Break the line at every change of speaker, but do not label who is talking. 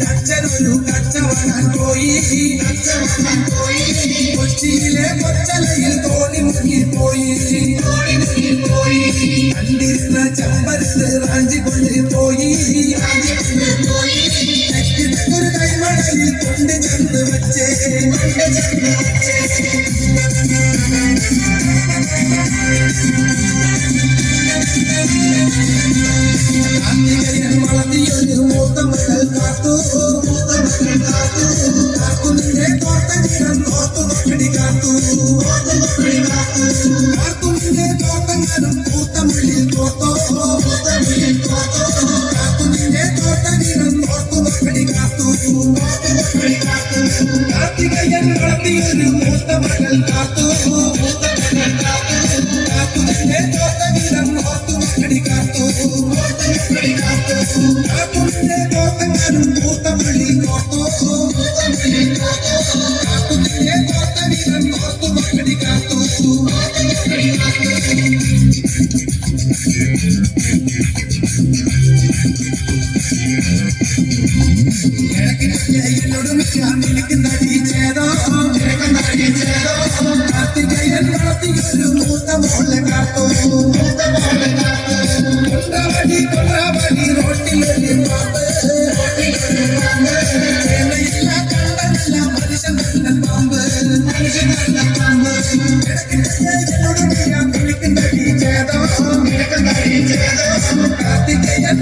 അച്ഛനൊരു കച്ചവടം പോയി കൊച്ചിയിലെ കൊച്ചലയിൽ തോണി മുങ്ങിപ്പോയി കണ്ടിരുന്ന ചമ്പരത്ത് റാഞ്ചി കൊണ്ടുപോയി ഒരു കൈമടയിൽ കൊണ്ട് ചെന്ന് വെച്ചേ വളർത്തിയൊരു മൂത്ത മകൾ കാത്തു കാത്തുനിന്റെ തോട്ടം ഓർത്തു നോക്കടി കാത്തുനിന്റെ തോട്ടങ്ങളും പൂത്തമുള്ളിൽ തോത്തോ കാത്തുനിന്റെ തോട്ടം ഓർത്തു നോക്കടി കാർത്തികയൻ വളർത്തിയൊരു മൂത്ത മകൾ കാത്തു കാത്തുനിന്റെ തോട്ടം ഓർത്തു നോക്കടി കാത്തുനിന്റെ തോട്ടങ്ങളും പൂത്തമുള്ളിൽ തോത്തോ കാത്തുനിന്റെ തോട്ടം ഓർത്തു നോക്കടി കാർത്തികയൻ വളർത്തിയൊരു മൂത്ത മോളെ കാത്തു കൊണ്ടാവടി റോട്ടിലൊരു പാമ്പ് ചേനയില്ല കണ്ടല്ല മനുഷ്യൻ നല്ല പാമ്പ് എന്നോട് വിളിക്കുന്ന ചേതോ കാർത്തികയൻ